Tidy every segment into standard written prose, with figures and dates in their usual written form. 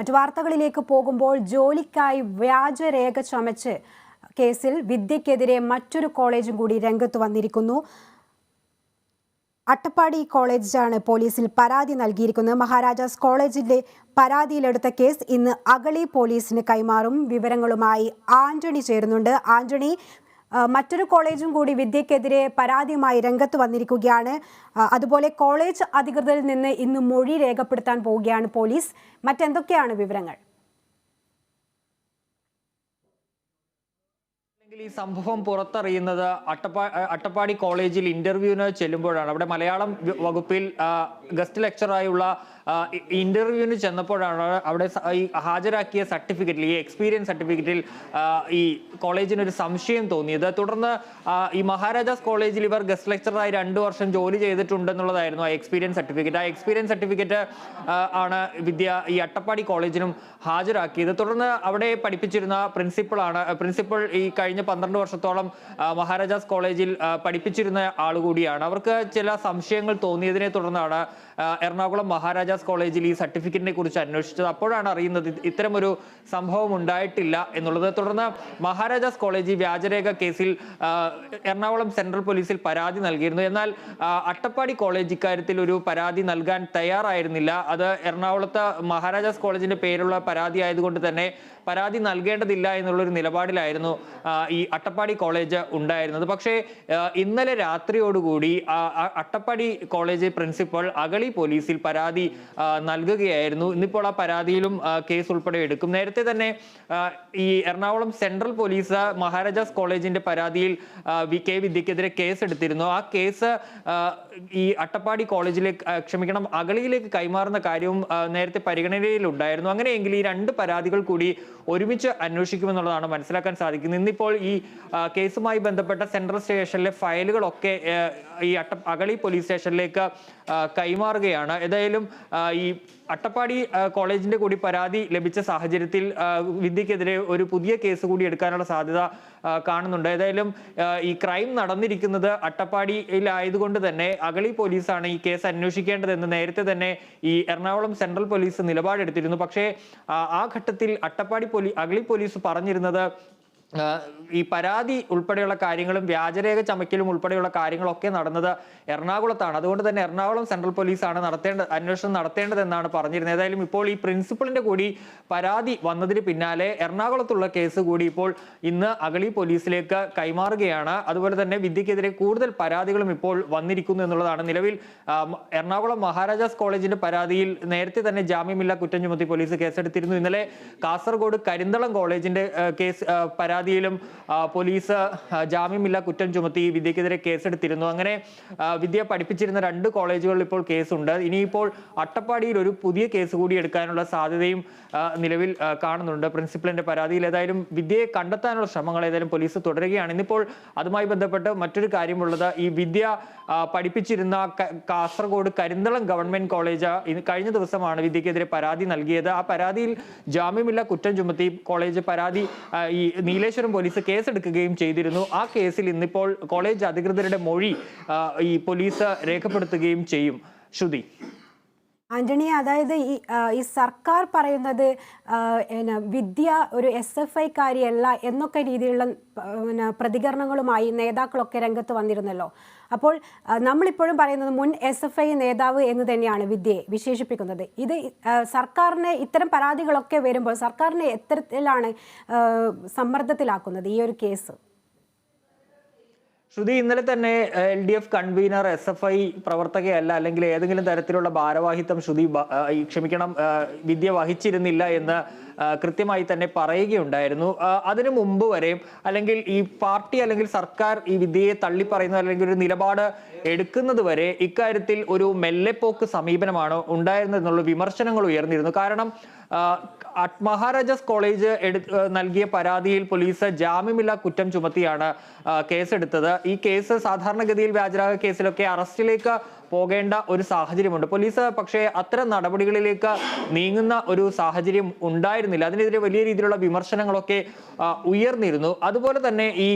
മറ്റു വാർത്തകളിലേക്ക് പോകുമ്പോൾ ജോലിക്കായി വ്യാജരേഖ ചമച്ച് കേസിൽ വിദ്യക്കെതിരെ മറ്റൊരു കോളേജും കൂടി രംഗത്ത് വന്നിരിക്കുന്നു. അട്ടപ്പാടി കോളേജാണ് പോലീസിൽ പരാതി നൽകിയിരിക്കുന്നത്. മഹാരാജാസ് കോളേജിലെ പരാതിയിലെടുത്ത കേസ് ഇന്ന് അഗളി പോലീസിന് കൈമാറും. വിവരങ്ങളുമായി ആന്റണി ചേരുന്നുണ്ട്. ആന്റണി, മറ്റൊരു കോളേജും കൂടി വിദ്യക്കെതിരെ പരാതിയുമായി രംഗത്ത് വന്നിരിക്കുകയാണ്. അതുപോലെ കോളേജ് അധികൃതരിൽ നിന്ന് ഇന്ന് മൊഴി രേഖപ്പെടുത്താൻ പോവുകയാണ് പോലീസ്. മറ്റെന്തൊക്കെയാണ് വിവരങ്ങൾ? ഈ സംഭവം പുറത്തറിയുന്നത് അട്ടപ്പാടി കോളേജിൽ ഇന്റർവ്യൂവിന് ചെല്ലുമ്പോഴാണ്. അവിടെ മലയാളം വകുപ്പിൽ ഗസ്റ്റ് ലെക്ചറായുള്ള ഇന്റർവ്യൂവിന് ചെന്നപ്പോഴാണ് അവിടെ ഈ ഹാജരാക്കിയ സർട്ടിഫിക്കറ്റിൽ, ഈ എക്സ്പീരിയൻസ് സർട്ടിഫിക്കറ്റിൽ ഈ കോളേജിന് ഒരു സംശയം തോന്നിയത്. തുടർന്ന് ഈ മഹാരാജാസ് കോളേജിൽ ഇവർ ഗസ്റ്റ് ലെക്ചറായി 2 വർഷം ജോലി ചെയ്തിട്ടുണ്ടെന്നുള്ളതായിരുന്നു ആ എക്സ്പീരിയൻസ് സർട്ടിഫിക്കറ്റ്. ആ എക്സ്പീരിയൻസ് സർട്ടിഫിക്കറ്റ് ആണ് വിദ്യ ഈ അട്ടപ്പാടി കോളേജിനും ഹാജരാക്കിയത്. തുടർന്ന് അവിടെ പഠിപ്പിച്ചിരുന്ന പ്രിൻസിപ്പൾ ഈ കഴിഞ്ഞ 12 വർഷത്തോളം മഹാരാജാസ് കോളേജിൽ പഠിപ്പിച്ചിരുന്ന ആളുകൂടിയാണ്. അവർക്ക് ചില സംശയങ്ങൾ തോന്നിയതിനെ തുടർന്നാണ് എറണാകുളം മഹാരാജാസ് കോളേജിൽ ഈ സർട്ടിഫിക്കറ്റിനെ കുറിച്ച് അന്വേഷിച്ചത്. അപ്പോഴാണ് അറിയുന്നത് ഇത്തരമൊരു സംഭവം ഉണ്ടായിട്ടില്ല എന്നുള്ളത്. തുടർന്ന് മഹാരാജാസ് കോളേജ് വ്യാജരേഖ കേസിൽ എറണാകുളം സെൻട്രൽ പോലീസിൽ പരാതി നൽകിയിരുന്നു. എന്നാൽ അട്ടപ്പാടി കോളേജ് ഇക്കാര്യത്തിൽ ഒരു പരാതി നൽകാൻ തയ്യാറായിരുന്നില്ല. അത് എറണാകുളത്ത് മഹാരാജാസ് കോളേജിന്റെ പേരുള്ള പരാതി ആയതുകൊണ്ട് തന്നെ പരാതി നൽകേണ്ടതില്ല എന്നുള്ളൊരു നിലപാടിലായിരുന്നു ഈ അട്ടപ്പാടി കോളേജ് ഉണ്ടായിരുന്നത്. പക്ഷേ ഇന്നലെ രാത്രിയോടുകൂടി അട്ടപ്പാടി കോളേജ് പ്രിൻസിപ്പൽ അഗളി പോലീസിൽ പരാതി നൽകുകയായിരുന്നു. ഇന്നിപ്പോൾ ആ പരാതിയിലും കേസ് ഉൾപ്പെടെ എടുക്കും. നേരത്തെ തന്നെ ഈ എറണാകുളം സെൻട്രൽ പോലീസ് മഹാരാജാസ് കോളേജിന്റെ പരാതിയിൽ കെ വിദ്യക്കെതിരെ കേസ് എടുത്തിരുന്നു. ആ കേസ് ഈ അട്ടപ്പാടി കോളേജിലേക്ക് അഗളിയിലേക്ക് കൈമാറുന്ന കാര്യവും നേരത്തെ പരിഗണനയിലുണ്ടായിരുന്നു. അങ്ങനെയെങ്കിൽ ഈ 2 പരാതികൾ കൂടി ഒരുമിച്ച് അന്വേഷിക്കുമെന്നുള്ളതാണ് മനസ്സിലാക്കാൻ സാധിക്കുന്നത്. ഇന്നിപ്പോൾ ഈ കേസുമായി ബന്ധപ്പെട്ട സെൻട്രൽ സ്റ്റേഷനിലെ ഫയലുകളൊക്കെ ഈ അഗളി പോലീസ് സ്റ്റേഷനിലേക്ക് കൈമാറുകയാണ്. ഏതായാലും ഈ അട്ടപ്പാടി കോളേജിന്റെ കൂടി പരാതി ലഭിച്ച സാഹചര്യത്തിൽ വിദ്യക്കെതിരെ ഒരു പുതിയ കേസ് കൂടി എടുക്കാനുള്ള സാധ്യത കാണുന്നുണ്ട്. ഏതായാലും ഈ ക്രൈം നടന്നിരിക്കുന്നത് അട്ടപ്പാടിയിലായതുകൊണ്ട് തന്നെ അഗളി പോലീസാണ് ഈ കേസ് അന്വേഷിക്കേണ്ടതെന്ന് നേരത്തെ തന്നെ ഈ എറണാകുളം സെൻട്രൽ പോലീസ് നിലപാടെടുത്തിരുന്നു. പക്ഷേ ആ ഘട്ടത്തിൽ അഗളി പോലീസ് പറഞ്ഞിരുന്നത് ഈ പരാതി ഉൾപ്പെടെയുള്ള കാര്യങ്ങളും വ്യാജരേഖ ചമയ്ക്കലും ഉൾപ്പെടെയുള്ള കാര്യങ്ങളൊക്കെ നടന്നത് എറണാകുളത്താണ്. അതുകൊണ്ട് തന്നെ എറണാകുളം സെൻട്രൽ പോലീസാണ് അന്വേഷണം നടത്തേണ്ടതെന്നാണ് പറഞ്ഞിരുന്നത്. ഏതായാലും ഇപ്പോൾ ഈ പ്രിൻസിപ്പളിന്റെ കൂടി പരാതി വന്നതിന് പിന്നാലെ എറണാകുളത്തുള്ള കേസ് കൂടി ഇപ്പോൾ ഇന്ന് അഗളി പോലീസിലേക്ക് കൈമാറുകയാണ്. അതുപോലെ തന്നെ വിദ്യക്കെതിരെ കൂടുതൽ പരാതികളും ഇപ്പോൾ വന്നിരിക്കുന്നു എന്നുള്ളതാണ്. നിലവിൽ എറണാകുളം മഹാരാജാസ് കോളേജിന്റെ പരാതിയിൽ നേരത്തെ തന്നെ ജാമ്യമില്ലാ കുറ്റം ചുമത്തി പോലീസ് കേസെടുത്തിരുന്നു. ഇന്നലെ കാസർഗോഡ് കരിന്തളം കോളേജിന്റെ കേസ് പരാതിയിലും പോലീസ് ജാമ്യമില്ലാ കുറ്റം ചുമത്തി വിദ്യക്കെതിരെ കേസെടുത്തിരുന്നു. അങ്ങനെ വിദ്യ പഠിപ്പിച്ചിരുന്ന 2 കോളേജുകളിൽ ഇപ്പോൾ കേസുണ്ട്. ഇനിയിപ്പോൾ അട്ടപ്പാടിയിൽ ഒരു പുതിയ കേസ് കൂടി എടുക്കാനുള്ള സാധ്യതയും നിലവിൽ കാണുന്നുണ്ട് പ്രിൻസിപ്പലിന്റെ പരാതിയിൽ. ഏതായാലും വിദ്യയെ കണ്ടെത്താനുള്ള ശ്രമങ്ങൾ ഏതായാലും പോലീസ് തുടരുകയാണ്. ഇന്നിപ്പോൾ അതുമായി ബന്ധപ്പെട്ട് മറ്റൊരു കാര്യമുള്ളത്, ഈ വിദ്യ പഠിപ്പിച്ചിരുന്ന കാസർഗോഡ് കരിന്തളം ഗവൺമെന്റ് കോളേജ് കഴിഞ്ഞ ദിവസമാണ് വിദ്യക്കെതിരെ പരാതി നൽകിയത്. ആ പരാതിയിൽ ജാമ്യമില്ലാ കുറ്റം ചുമത്തി കോളേജ് പരാതി ഈ നീലേശ്വരം പോലീസ് കേസെടുക്കുകയും ചെയ്തിരുന്നു. ആ കേസിൽ ഇന്നിപ്പോൾ കോളേജ് അധികൃതരുടെ മൊഴി ഈ പോലീസ് രേഖപ്പെടുത്തുകയും ചെയ്യും. ശ്രുതി. ആന്റണി, അതായത് ഈ സർക്കാർ പറയുന്നത് വിദ്യ ഒരു SFI കാരിയല്ല എന്നൊക്കെ രീതിയിലുള്ള പ്രതികരണങ്ങളുമായി നേതാക്കളൊക്കെ രംഗത്ത് വന്നിരുന്നല്ലോ. അപ്പോൾ നമ്മളിപ്പോഴും പറയുന്നത് മുൻ SFI നേതാവ് എന്ന് തന്നെയാണ് വിദ്യയെ വിശേഷിപ്പിക്കുന്നത്. ഇത് സർക്കാരിനെ ഇത്തരം പരാതികളൊക്കെ വരുമ്പോൾ സർക്കാരിനെ എത്തരത്തിലാണ് സമ്മർദ്ദത്തിലാക്കുന്നത് ഈ ഒരു കേസ്? ശ്രുതി, ഇന്നലെ തന്നെ LDF കൺവീനർ SFI പ്രവർത്തകയല്ല അല്ലെങ്കിൽ ഏതെങ്കിലും തരത്തിലുള്ള ഭാരവാഹിത്വം വിദ്യ വഹിച്ചിരുന്നില്ല എന്ന് കൃത്യമായി തന്നെ പറയുകയുണ്ടായിരുന്നു. അതിനു മുമ്പ് വരെയും അല്ലെങ്കിൽ ഈ പാർട്ടി അല്ലെങ്കിൽ സർക്കാർ ഈ വിദ്യയെ തള്ളിപ്പറയുന്ന അല്ലെങ്കിൽ ഒരു നിലപാട് എടുക്കുന്നത് വരെ ഇക്കാര്യത്തിൽ ഒരു മെല്ലെപ്പോക്ക് സമീപനമാണ് ഉണ്ടായിരുന്നത് എന്നുള്ള വിമർശനങ്ങൾ ഉയർന്നിരുന്നു. കാരണം മഹാരാജാസ് കോളേജ് നൽകിയ പരാതിയിൽ പോലീസ് ജാമ്യമില്ലാ കുറ്റം ചുമത്തിയാണ് കേസെടുത്തത്. ഈ കേസ് സാധാരണഗതിയിൽ വ്യാജരേഖ കേസിലൊക്കെ അറസ്റ്റിലേക്ക് പോകേണ്ട ഒരു സാഹചര്യമുണ്ട്. പോലീസ് പക്ഷേ അത്തരം നടപടികളിലേക്ക് നീങ്ങുന്ന ഒരു സാഹചര്യം ഉണ്ടായിരുന്നില്ല. അതിനെതിരെ വലിയ രീതിയിലുള്ള വിമർശനങ്ങളൊക്കെ ഉയർന്നിരുന്നു. അതുപോലെ തന്നെ ഈ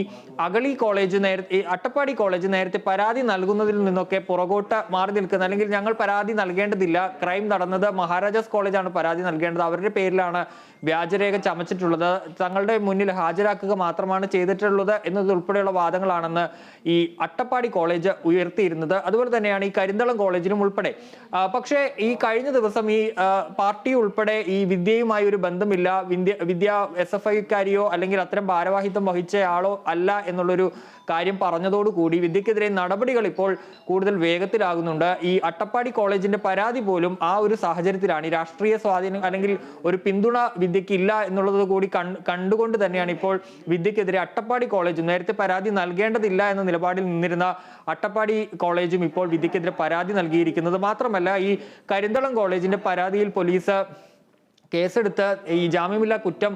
അഗളി കോളേജ് നേരത്തെ, അട്ടപ്പാടി കോളേജ് നേരത്തെ പരാതി നൽകുന്നതിൽ നിന്നൊക്കെ പുറകോട്ട് മാറി നിൽക്കുന്ന, അല്ലെങ്കിൽ ഞങ്ങൾ പരാതി നൽകേണ്ടതില്ല, ക്രൈം നടന്നത് മഹാരാജാസ് കോളേജാണ് പരാതി നൽകേണ്ടത്, അവരുടെ പേരിലാണ് വ്യാജരേഖ ചമച്ചിട്ടുള്ളത്, തങ്ങളുടെ മുന്നിൽ ഹാജരാക്കുക മാത്രമാണ് ചെയ്തിട്ടുള്ളത് എന്നതുൾപ്പെടെയുള്ള വാദങ്ങളാണെന്ന് ഈ അട്ടപ്പാടി കോളേജ് ഉയർത്തിയിരുന്നത്. അതുപോലെ തന്നെയാണ് ഈ കരിന്തളം കോളേജിനും ഉൾപ്പെടെ. പക്ഷേ ഈ കഴിഞ്ഞ ദിവസം ഈ പാർട്ടി ഉൾപ്പെടെ ഈ വിദ്യയുമായി ഒരു ബന്ധമില്ല, വിദ്യ SFIക്കാരിയോ അല്ലെങ്കിൽ അത്തരം ഭാരവാഹിത്വം വഹിച്ച ആളോ അല്ല എന്നുള്ളൊരു കാര്യം പറഞ്ഞതോടുകൂടി വിദ്യക്കെതിരെ നടപടികൾ ഇപ്പോൾ കൂടുതൽ വേഗത്തിലാകുന്നുണ്ട്. ഈ അട്ടപ്പാടി കോളേജിന്റെ പരാതി പോലും ആ ഒരു സാഹചര്യത്തിലാണ്, ഈ രാഷ്ട്രീയ സ്വാധീനം അല്ലെങ്കിൽ ഒരു പിന്തുണ വിദ്യക്ക് ഇല്ല എന്നുള്ളത് കൂടി കണ്ടുകൊണ്ട് തന്നെയാണ് ഇപ്പോൾ വിദ്യക്കെതിരെ അട്ടപ്പാടി കോളേജും, നേരത്തെ പരാതി നൽകേണ്ടതില്ല എന്ന നിലപാടിൽ നിന്നിരുന്ന അട്ടപ്പാടി കോളേജും ഇപ്പോൾ വിദ്യക്കെതിരെ പരാതി നൽകിയിരിക്കുന്നത്. മാത്രമല്ല ഈ കരിന്തളം കോളേജിന്റെ പരാതിയിൽ പോലീസ് കേസെടുത്ത് ഈ ജാമ്യമില്ലാ കുറ്റം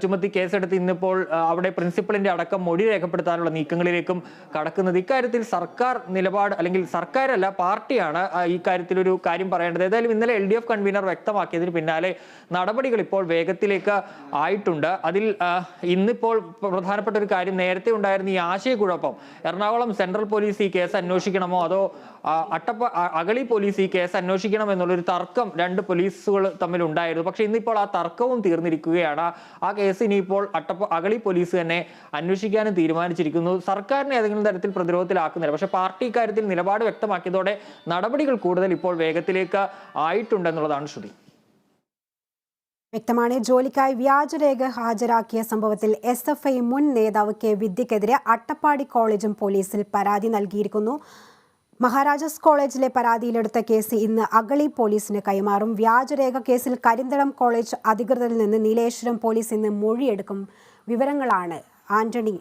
ചുമത്തി കേസെടുത്ത് ഇന്നിപ്പോൾ അവിടെ പ്രിൻസിപ്പലിന്റെ അടക്കം മൊഴി രേഖപ്പെടുത്താനുള്ള നീക്കങ്ങളിലേക്കും കടക്കുന്നത്. ഇക്കാര്യത്തിൽ സർക്കാർ നിലപാട്, അല്ലെങ്കിൽ സർക്കാരല്ല പാർട്ടിയാണ് ഈ കാര്യത്തിൽ ഒരു കാര്യം പറയേണ്ടത്. ഏതായാലും ഇന്നലെ LDF കൺവീനർ വ്യക്തമാക്കിയതിന് പിന്നാലെ നടപടികൾ ഇപ്പോൾ വേഗത്തിലേക്ക് ആയിട്ടുണ്ട്. അതിൽ ഇന്നിപ്പോൾ പ്രധാനപ്പെട്ട ഒരു കാര്യം, നേരത്തെ ഉണ്ടായിരുന്ന ഈ ആശയക്കുഴപ്പം, എറണാകുളം സെൻട്രൽ പോലീസ് ഈ കേസ് അന്വേഷിക്കണമോ അതോ അഗളി പോലീസ് ഈ കേസ് അന്വേഷിക്കണം എന്നുള്ളൊരു തർക്കം രണ്ട് പോലീസുകൾ തമ്മിൽ ഉണ്ടായിരുന്നു. പക്ഷെ ഇന്നിപ്പോൾ ആ തർക്കവും തീർന്നിരിക്കുകയാണ്. ആ കേസ് ഇനിയിപ്പോൾ അഗളി പോലീസ് തന്നെ അന്വേഷിക്കാനും തീരുമാനിച്ചിരിക്കുന്നു. സർക്കാരിനെ ഏതെങ്കിലും തരത്തിൽ പ്രതിരോധത്തിലാക്കുന്നില്ല. പക്ഷെ പാർട്ടി ഇക്കാര്യത്തിൽ നിലപാട് വ്യക്തമാക്കിയതോടെ നടപടികൾ കൂടുതൽ ഇപ്പോൾ വേഗത്തിലേക്ക് ആയിട്ടുണ്ടെന്നുള്ളതാണ് ശ്രുതി. വ്യക്തമാണ്. ജോലിക്കായി വ്യാജരേഖ ഹാജരാക്കിയ സംഭവത്തിൽ SFI മുൻ നേതാവ് K വിദ്യക്കെതിരെ അട്ടപ്പാടി കോളേജും പോലീസിൽ പരാതി നൽകിയിരിക്കുന്നു. മഹാരാജാസ് കോളേജിലെ പരാതിയിലെടുത്ത കേസ് ഇന്ന് അഗളി പോലീസിന് കൈമാറും. വ്യാജരേഖ കേസിൽ കരിന്തളം കോളേജ് അധികൃതരിൽ നിന്ന് നീലേശ്വരം പോലീസ് ഇന്ന് മൊഴിയെടുക്കും. വിവരങ്ങളാണ് ആന്റണി